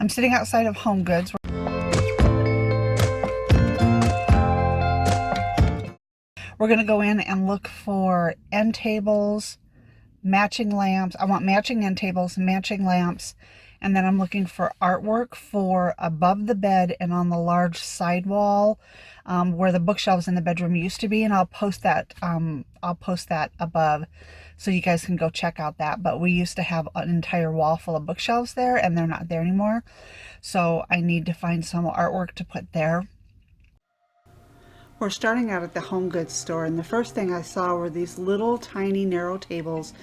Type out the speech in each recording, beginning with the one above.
I'm sitting outside of Home Goods. We're going to go in and look for end tables, matching lamps. I want matching end tables, matching lamps, and then I'm looking for artwork for above the bed and on the large side wall where the bookshelves in the bedroom used to be, and I'll post that above so you guys can go check out that. But we used to have an entire wall full of bookshelves there, and they're not there anymore. So I need to find some artwork to put there. We're starting out at the Home Goods store, and the first thing I saw were these little tiny narrow tables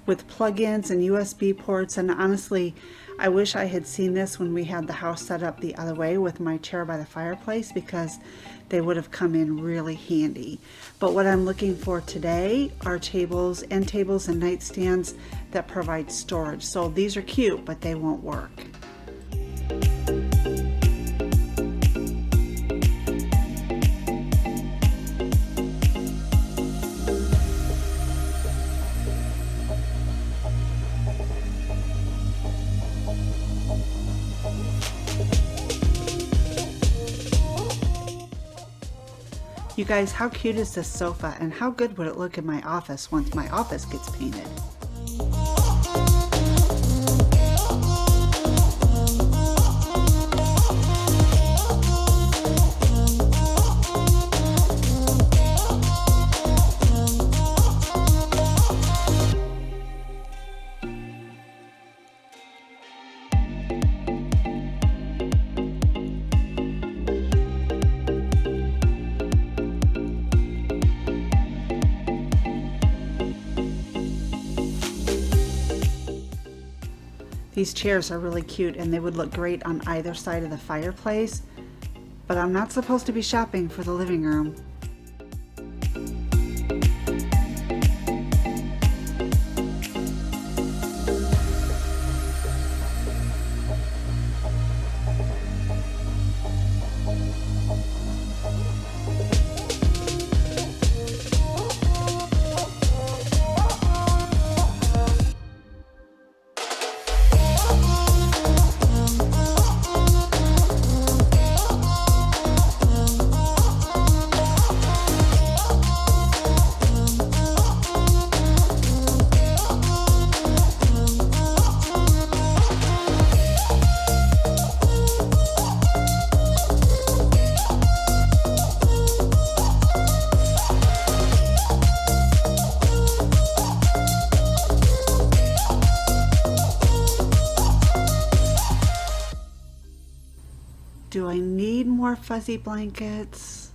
with plug-ins and USB ports, and honestly, I wish I had seen this when we had the house set up the other way with my chair by the fireplace, because they would have come in really handy. But what I'm looking for today are tables, end tables, and nightstands that provide storage. So these are cute, but they won't work. You guys, how cute is this sofa, and how good would it look in my office once my office gets painted? These chairs are really cute, and they would look great on either side of the fireplace, but I'm not supposed to be shopping for the living room. Do I need more fuzzy blankets?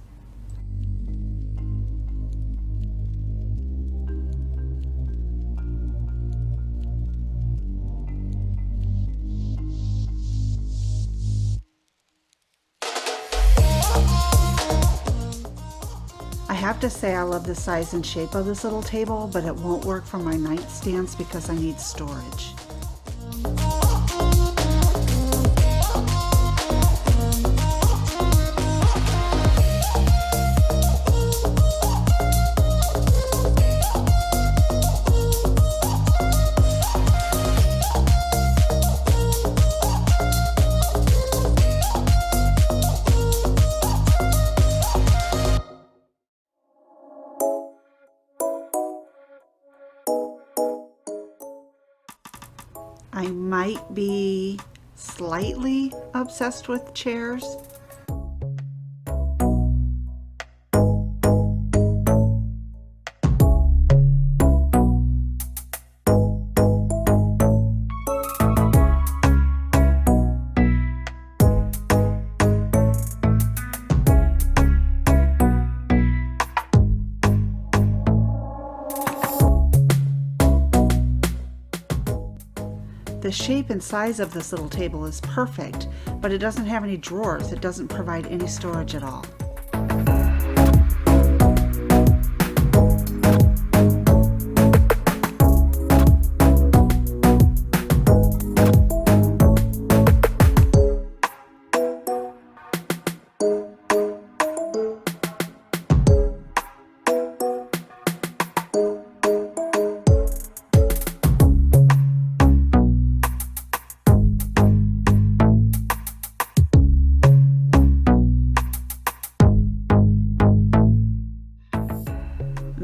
I have to say I love the size and shape of this little table, but it won't work for my nightstands because I need storage. I might be slightly obsessed with chairs. The shape and size of this little table is perfect, but it doesn't have any drawers. It doesn't provide any storage at all.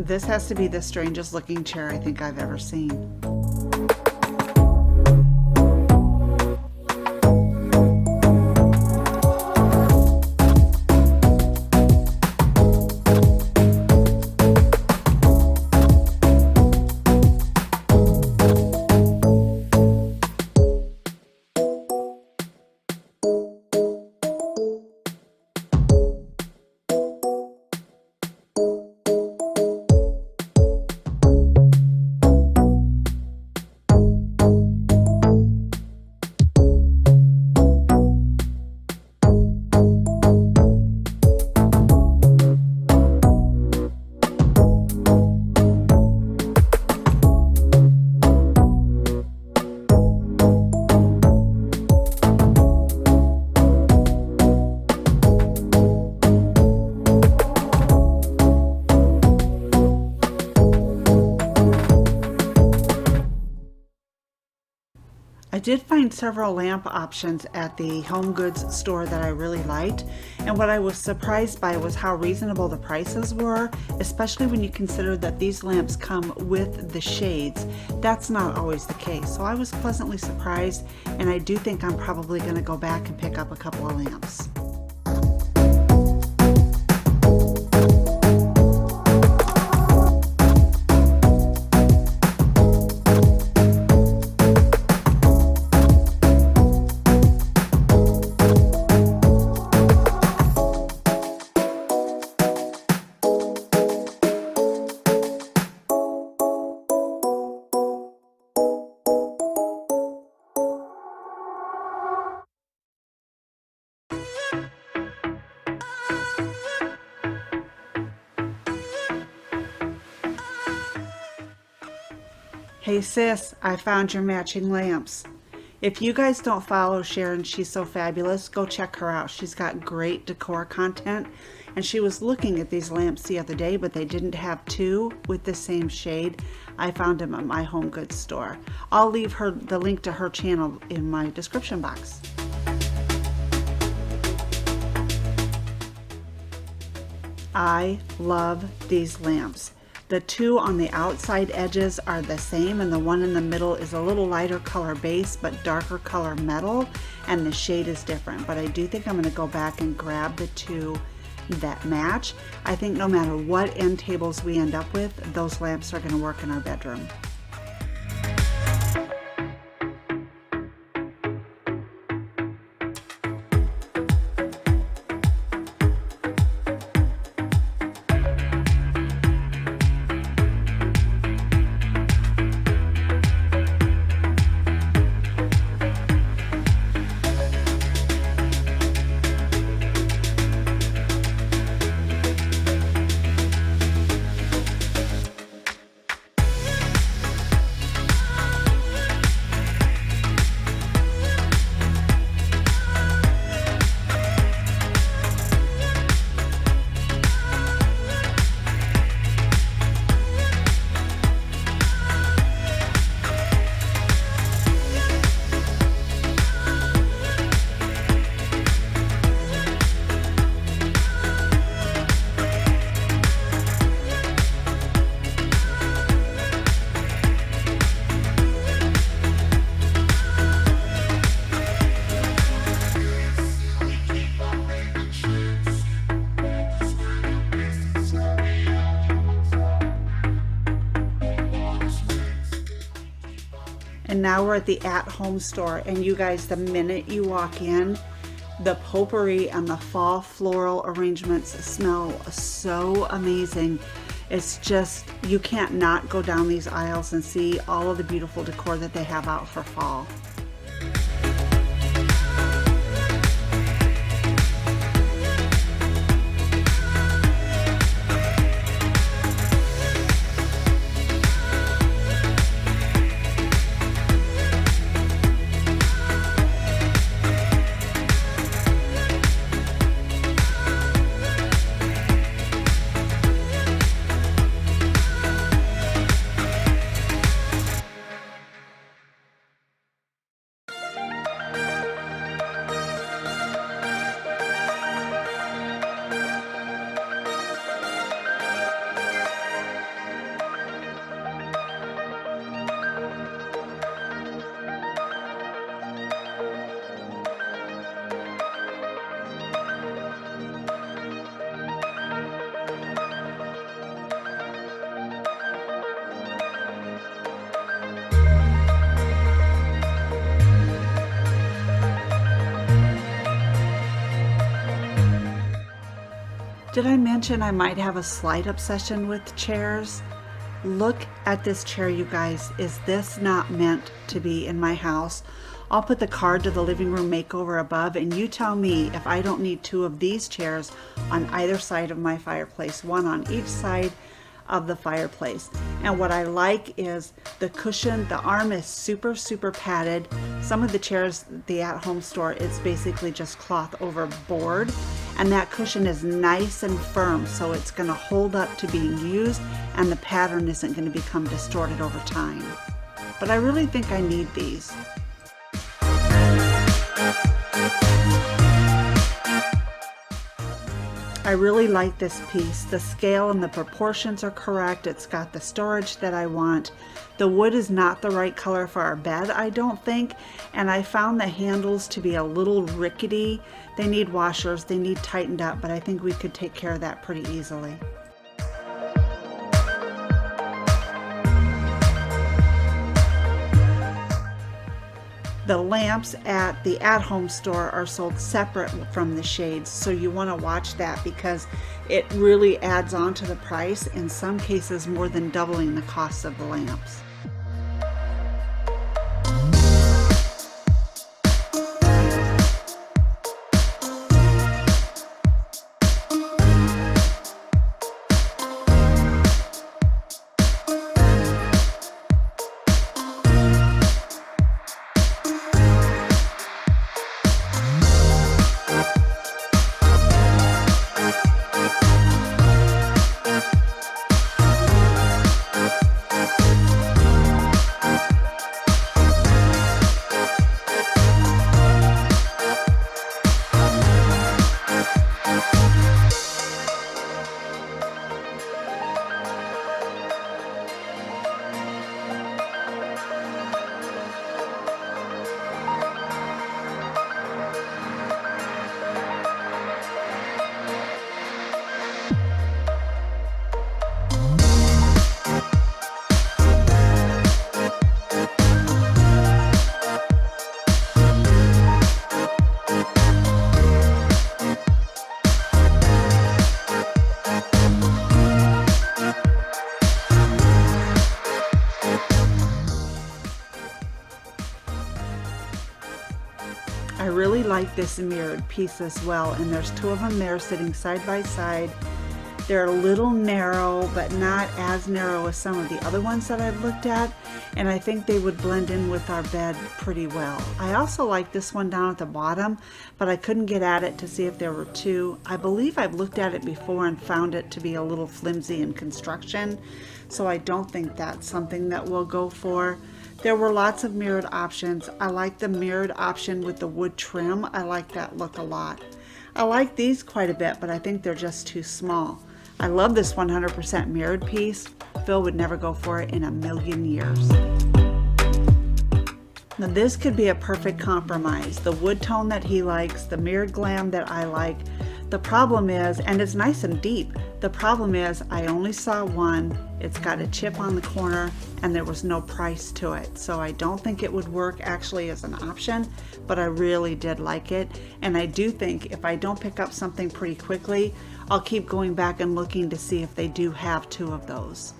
This has to be the strangest looking chair I think I've ever seen. I did find several lamp options at the home goods store that I really liked, and what I was surprised by was how reasonable the prices were, especially when you consider that these lamps come with the shades. That's not always the case, so I was pleasantly surprised, and I do think I'm probably going to go back and pick up a couple of lamps. Hey sis, I found your matching lamps. If you guys don't follow Sharon She So Fabulous, go check her out. She's got great decor content, and she was looking at these lamps the other day, but they didn't have two with the same shade. I found them at my home goods store. I'll leave the link to her channel in my description box. I love these lamps. The two on the outside edges are the same, and the one in the middle is a little lighter color base but darker color metal, and the shade is different. But I do think I'm going to go back and grab the two that match. I think no matter what end tables we end up with, those lamps are going to work in our bedroom. And now we're at the at-home store, and you guys, the minute you walk in, the potpourri and the fall floral arrangements smell so amazing. It's just, you can't not go down these aisles and see all of the beautiful decor that they have out for fall. Did I mention I might have a slight obsession with chairs? Look at this chair, you guys. Is this not meant to be in my house? I'll put the card to the living room makeover above, and you tell me if I don't need 2 of these chairs on either side of my fireplace, one on each side of the fireplace. And what I like is the cushion. The arm is super padded. Some of the chairs at the at-home store, it's basically just cloth over board, and that cushion is nice and firm, so it's going to hold up to being used, and the pattern isn't going to become distorted over time. But I really think I need these. I really like this piece. The scale and the proportions are correct. It's got the storage that I want. The wood is not the right color for our bed, I don't think, and I found the handles to be a little rickety. They need washers, they need tightened up, but I think we could take care of that pretty easily. The lamps at the at-home store are sold separate from the shades, so you want to watch that because it really adds on to the price, in some cases more than doubling the cost of the lamps. I really like this mirrored piece as well, and there's 2 of them there sitting side by side. They're a little narrow, but not as narrow as some of the other ones that I've looked at, and I think they would blend in with our bed pretty well. I also like this one down at the bottom, but I couldn't get at it to see if there were 2. I believe I've looked at it before and found it to be a little flimsy in construction, so I don't think that's something that we'll go for. There were lots of mirrored options. I like the mirrored option with the wood trim. I like that look a lot. I like these quite a bit, but I think they're just too small. I love this 100% mirrored piece. Phil would never go for it in a million years. Now this could be a perfect compromise. The wood tone that he likes, the mirrored glam that I like. The problem is, and it's nice and deep, the problem is I only saw one. It's got a chip on the corner and there was no price to it. So I don't think it would work actually as an option, but I really did like it. And I do think if I don't pick up something pretty quickly, I'll keep going back and looking to see if they do have 2 of those.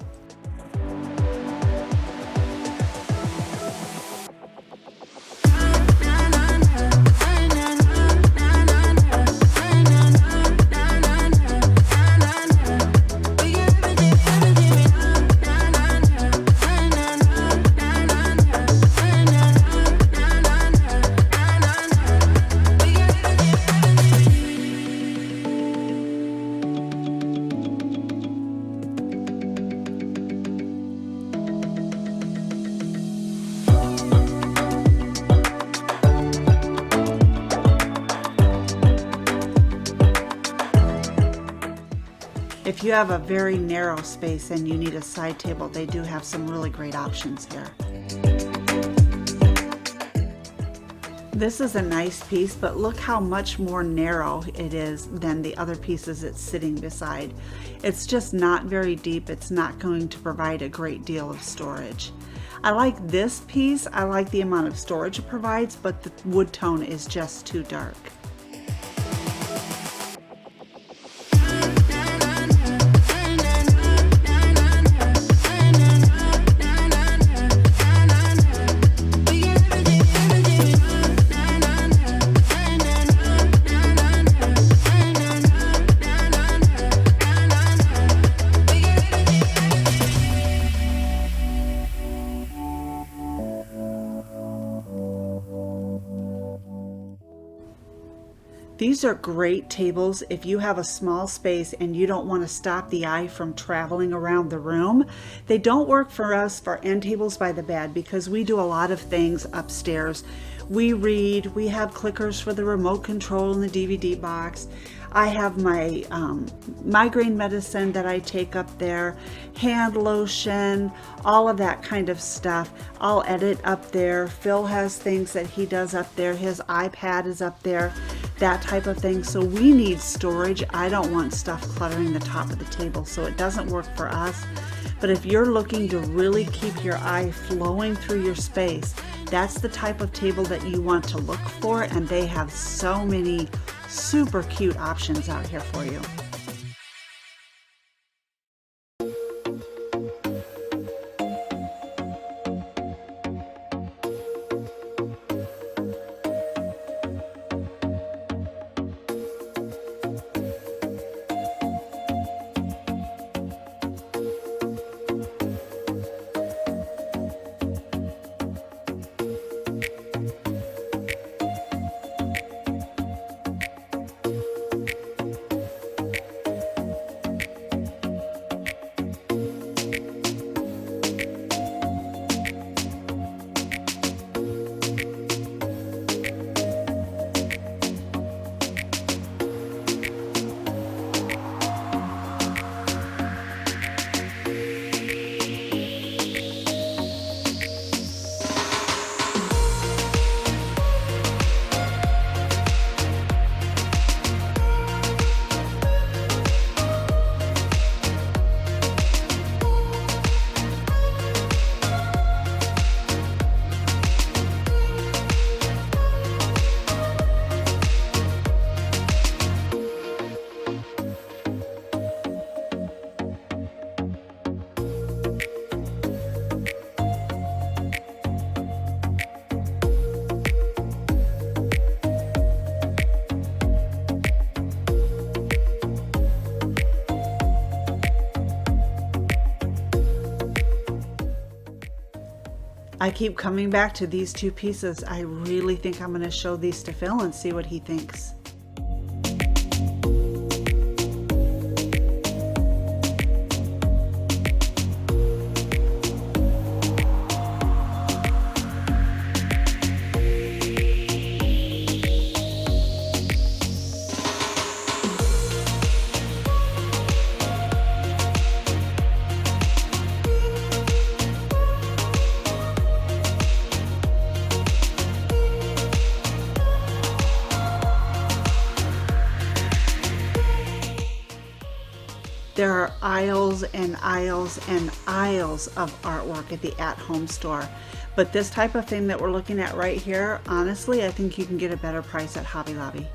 If you have a very narrow space and you need a side table, they do have some really great options here. This is a nice piece, but look how much more narrow it is than the other pieces it's sitting beside. It's just not very deep. It's not going to provide a great deal of storage. I like this piece. I like the amount of storage it provides, but the wood tone is just too dark. These are great tables if you have a small space and you don't want to stop the eye from traveling around the room. They don't work for us for end tables by the bed because we do a lot of things upstairs. We read, we have clickers for the remote control in the DVD box. I have my migraine medicine that I take up there, hand lotion, all of that kind of stuff. I'll edit up there. Phil has things that he does up there. His iPad is up there, that type of thing. So we need storage. I don't want stuff cluttering the top of the table, so it doesn't work for us. But if you're looking to really keep your eye flowing through your space, that's the type of table that you want to look for, and they have so many super cute options out here for you. I keep coming back to these two pieces. I really think I'm going to show these to Phil and see what he thinks. There are aisles and aisles and aisles of artwork at the at-home store. But this type of thing that we're looking at right here, honestly, I think you can get a better price at Hobby Lobby.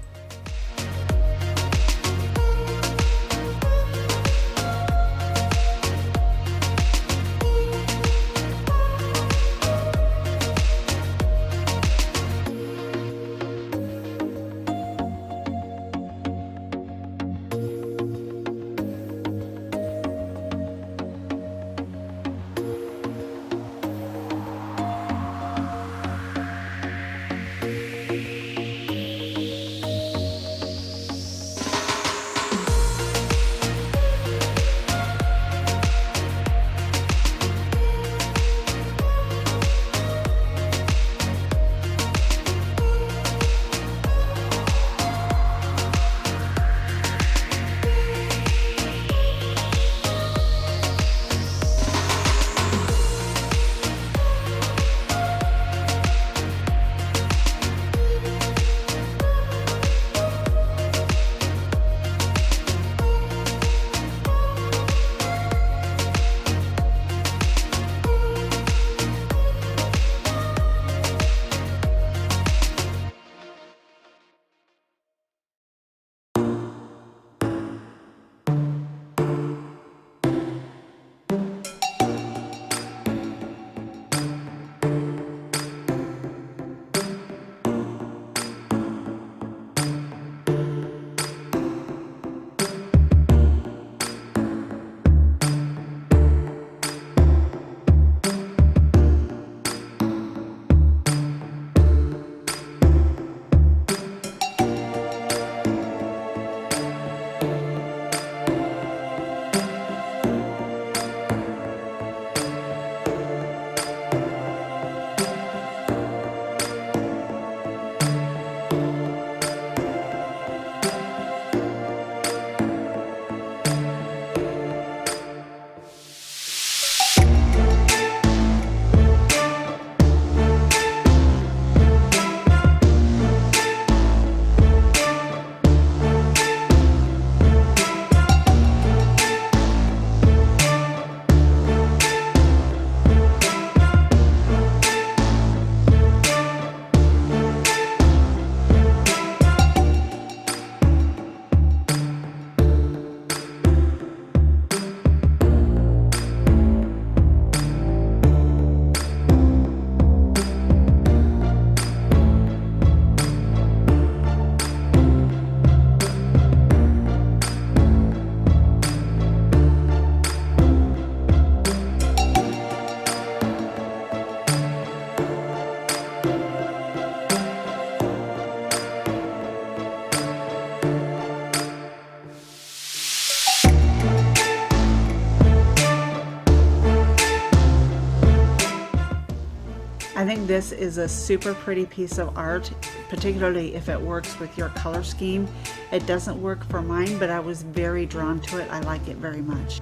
This is a super pretty piece of art, particularly if it works with your color scheme. It doesn't work for mine, but I was very drawn to it. I like it very much.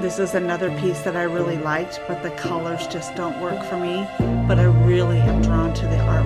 This is another piece that I really liked, but the colors just don't work for me. But I really am drawn to the art.